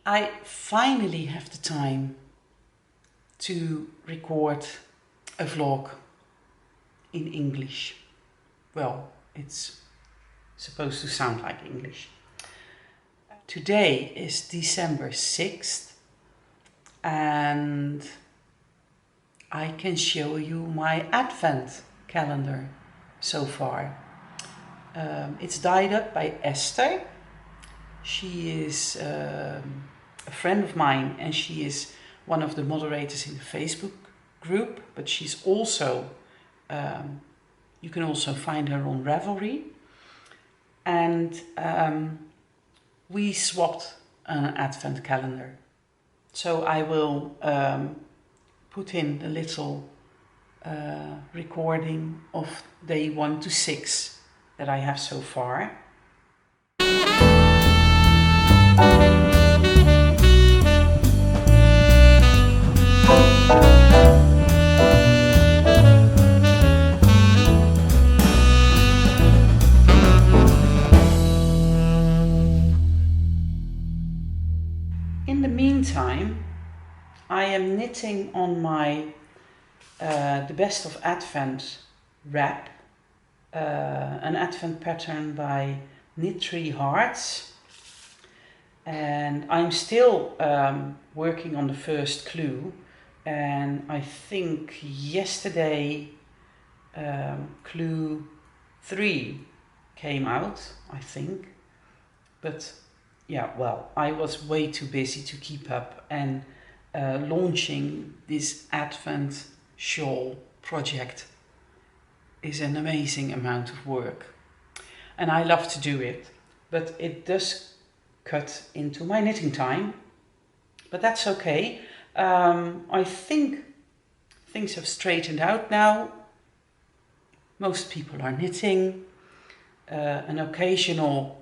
I finally have the time to record a vlog in English. Well, it's supposed to sound like English. Today is December 6th and I can show you my advent calendar so far. It's dyed up by Esther. She is a friend of mine and she is one of the moderators in the Facebook group, but she's also, you can also find her on Ravelry. And we swapped an advent calendar. So I will put in the little recording of day 1 to 6 that I have so far. In the meantime, I am knitting on my the Best of Advent wrap, an advent pattern by Knit 3 Hearts, and I'm still working on the first clue, and I think yesterday clue 3 came out, I think, but yeah, well, I was way too busy to keep up, and launching this Advent shawl project is an amazing amount of work. And I love to do it, but it does cut into my knitting time. But that's okay. I think things have straightened out now. Most people are knitting. An occasional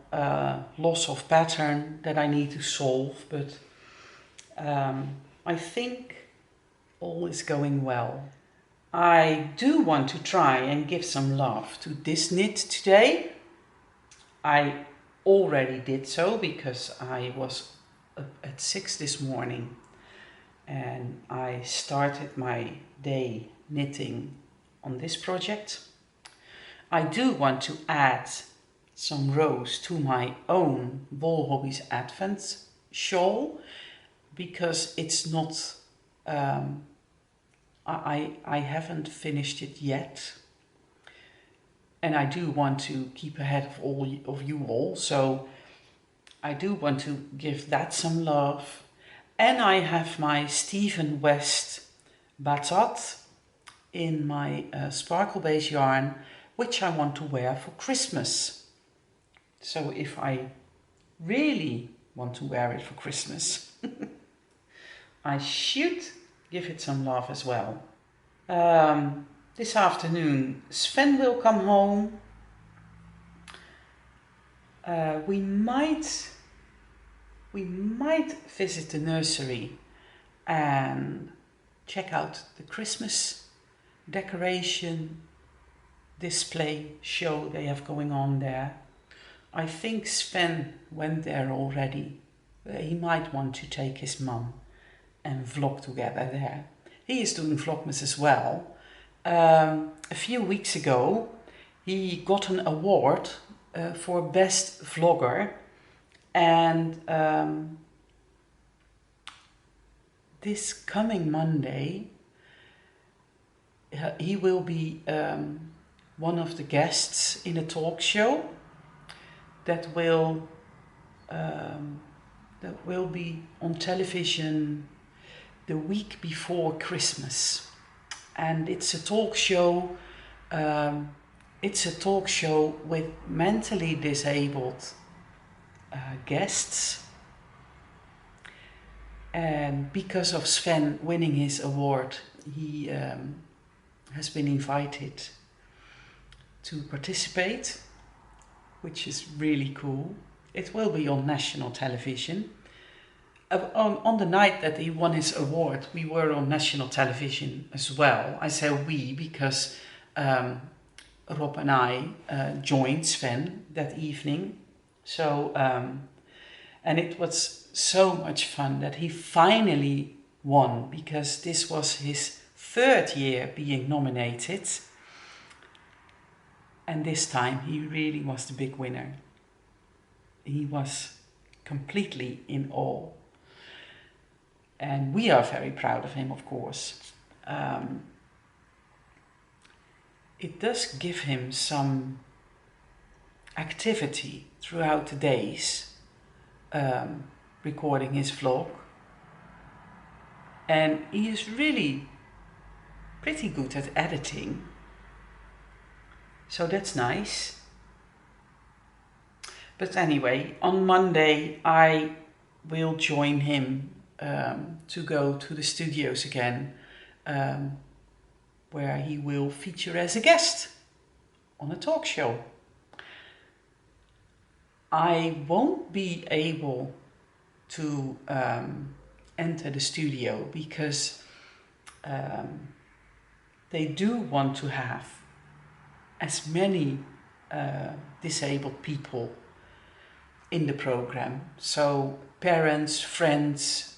loss of pattern that I need to solve, but I think all is going well. I do want to try and give some love to this knit today. I already did so because I was up at 6 this morning and I started my day knitting on this project. I do want to add some rows to my own Ball Hobbies Advent shawl because it's not, I haven't finished it yet, and I do want to keep ahead of all of you all, so I do want to give that some love. And I have my Stephen West Batat in my sparkle base yarn, which I want to wear for Christmas. So if I really want to wear it for Christmas, I should give it some love as well. This afternoon Sven will come home. We might visit the nursery and check out the Christmas decoration display show they have going on there. I think Sven went there already. He might want to take his mum and vlog together there. He is doing Vlogmas as well. A few weeks ago he got an award for best vlogger, and this coming Monday he will be one of the guests in a talk show that will be on television the week before Christmas, and it's a talk show. It's a talk show with mentally disabled guests, and because of Sven winning his award, he has been invited to participate, which is really cool. It will be on national television. On the night that he won his award, we were on national television as well. I say we because Rob and I joined Sven that evening. So And it was so much fun that he finally won, because this was his 3rd year being nominated. And this time he really was the big winner. He was completely in awe. And we are very proud of him, of course. It does give him some activity throughout the days, recording his vlog. And he is really pretty good at editing. So that's nice. But anyway, on Monday I will join him to go to the studios again, where he will feature as a guest on a talk show. I won't be able to enter the studio because they do want to have as many disabled people in the program. So parents, friends,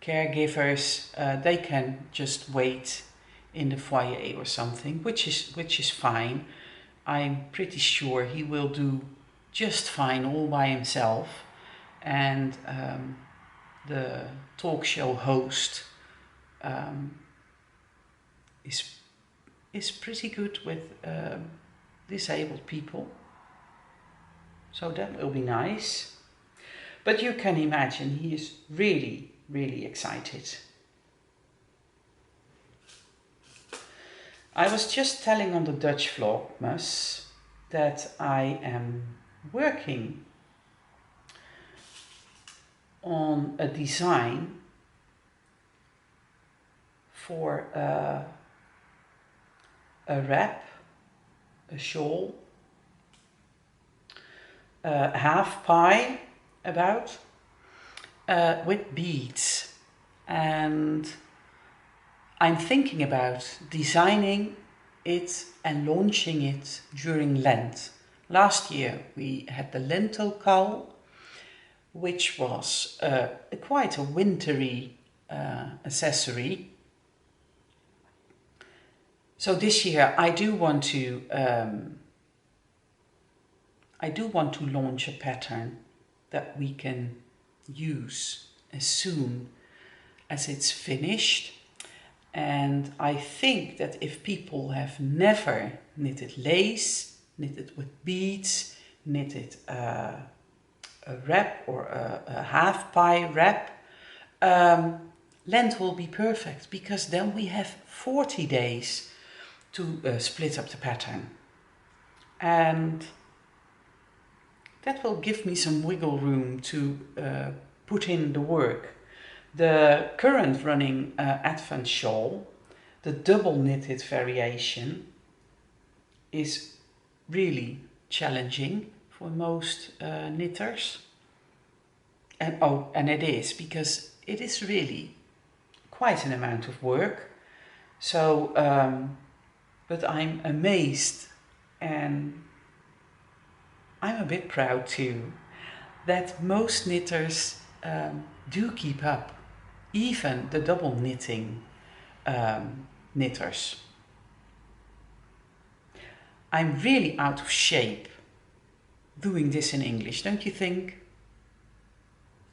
caregivers, they can just wait in the foyer or something, which is fine. I'm pretty sure he will do just fine all by himself. And the talk show host is pretty good with disabled people, so that will be nice. But you can imagine he is really, really excited. I was just telling on the Dutch Vlogmas that I am working on a design for a wrap, a shawl, a half pie about, with beads. And I'm thinking about designing it and launching it during Lent. Last year we had the lentil cowl, which was quite a wintry accessory. So this year I do want to launch a pattern that we can use as soon as it's finished. And I think that if people have never knitted lace, knitted with beads, knitted a wrap or a half pie wrap, Lent will be perfect, because then we have 40 days to split up the pattern. And that will give me some wiggle room to put in the work. The current running Advent shawl, the double knitted variation, is really challenging for most knitters. And it is, because it is really quite an amount of work. So, but I'm amazed, and I'm a bit proud too, that most knitters do keep up, even the double knitting knitters. I'm really out of shape doing this in English, don't you think?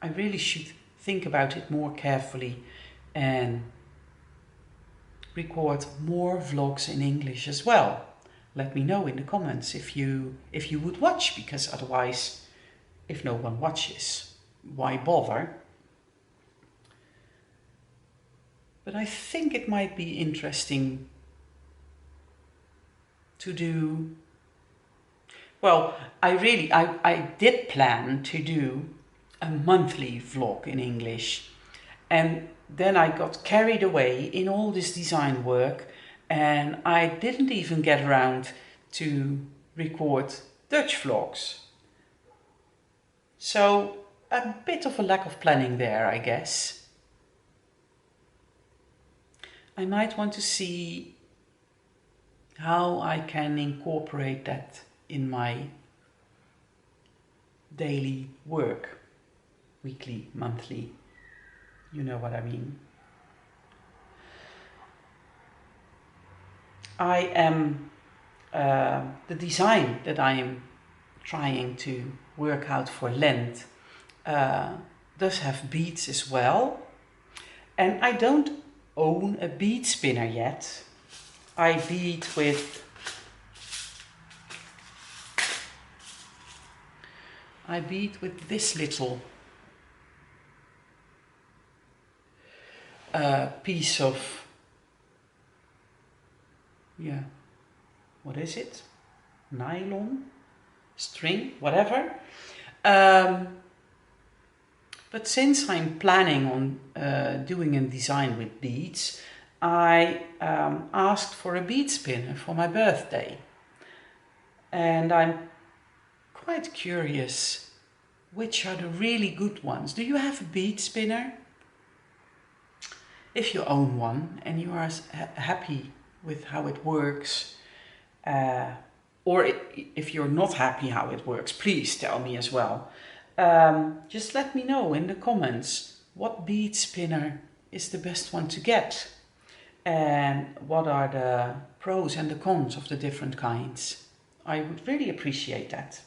I really should think about it more carefully and record more vlogs in English as well. Let me know in the comments if you would watch, because otherwise, if no one watches, why bother? But I think it might be interesting to do, well, I did plan to do a monthly vlog in English, and then I got carried away in all this design work, and I didn't even get around to record Dutch vlogs. So a bit of a lack of planning there, I guess. I might want to see how I can incorporate that in my daily work, weekly, monthly, you know what I mean. I am, the design that I am trying to work out for Lent does have beads as well. And I don't own a bead spinner yet. I bead with this little piece of, yeah, what is it? Nylon, string, whatever. But since I'm planning on doing a design with beads, I asked for a bead spinner for my birthday. And I'm quite curious which are the really good ones. Do you have a bead spinner? If you own one and you are happy with how it works, or if you're not happy how it works, please tell me as well. Just let me know in the comments what bead spinner is the best one to get and what are the pros and the cons of the different kinds. I would really appreciate that.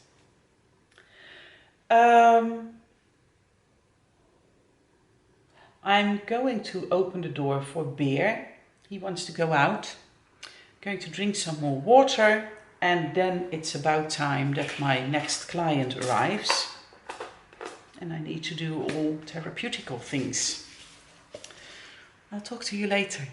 I'm going to open the door for Beer. He wants to go out. Going to drink some more water, and then it's about time that my next client arrives. And I need to do all therapeutical things. I'll talk to you later.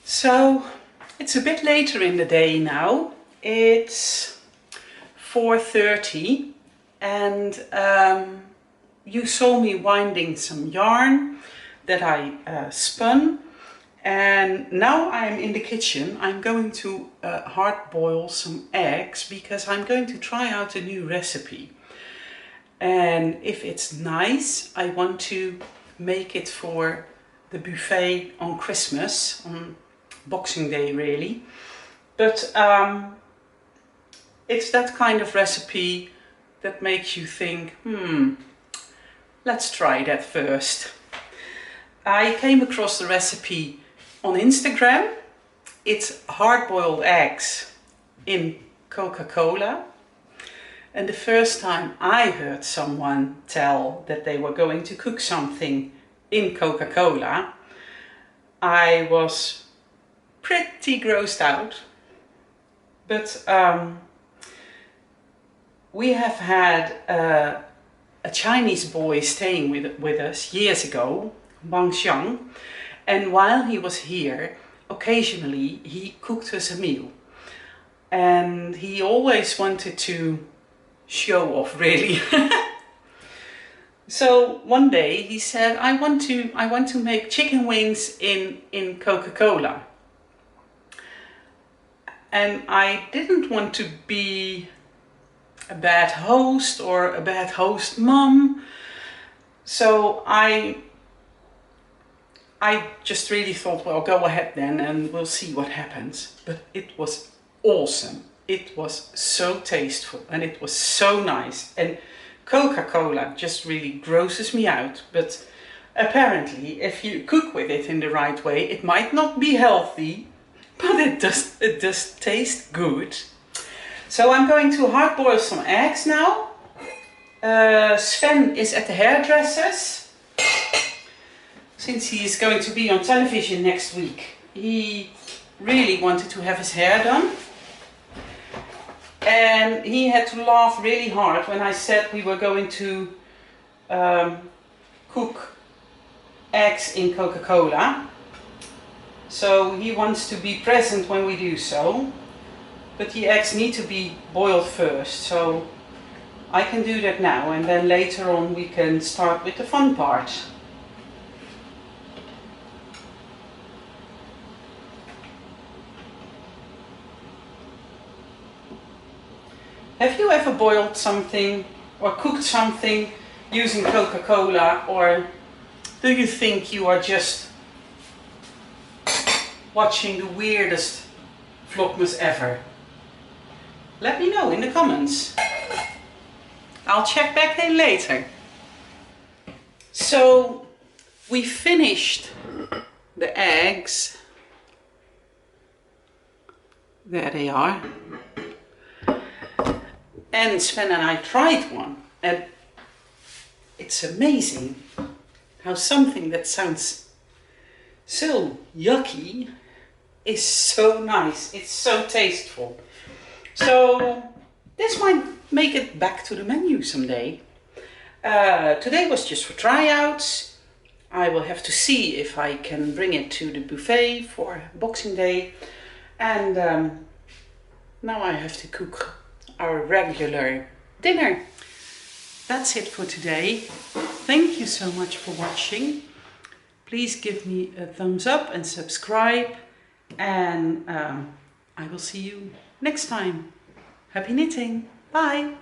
So it's a bit later in the day now. It's 4:30 and you saw me winding some yarn that I spun, and now I'm in the kitchen. I'm going to hard boil some eggs because I'm going to try out a new recipe, and if it's nice I want to make it for the buffet on Christmas, on Boxing Day really. But it's that kind of recipe that makes you think, let's try that first. I came across the recipe on Instagram. It's hard-boiled eggs in Coca-Cola. And the first time I heard someone tell that they were going to cook something in Coca-Cola, I was pretty grossed out. But we have had a Chinese boy staying with us years ago, Wang Xiang, and while he was here, occasionally he cooked us a meal. And he always wanted to show off, really. So one day he said, I want to make chicken wings in Coca-Cola. And I didn't want to be a bad host or a bad host mom. So I just really thought, well, go ahead then and we'll see what happens. But it was awesome. It was so tasteful and it was so nice. And Coca-Cola just really grosses me out. But apparently if you cook with it in the right way, it might not be healthy, but it does taste good. So I'm going to hard boil some eggs now. Sven is at the hairdresser's. Since he is going to be on television next week, he really wanted to have his hair done. And he had to laugh really hard when I said we were going to cook eggs in Coca-Cola. So he wants to be present when we do so. But the eggs need to be boiled first, so I can do that now, and then later on we can start with the fun part. Have you ever boiled something or cooked something using Coca-Cola, or do you think you are just watching the weirdest Vlogmas ever? Let me know in the comments. I'll check back in later. So we finished the eggs. There they are. And Sven and I tried one, and it's amazing how something that sounds so yucky is so nice. It's so tasteful. So this might make it back to the menu someday. Today was just for tryouts. I will have to see if I can bring it to the buffet for Boxing Day. And now I have to cook our regular dinner. That's it for today. Thank you so much for watching. Please give me a thumbs up and subscribe. And I will see you next time. Happy knitting. Bye.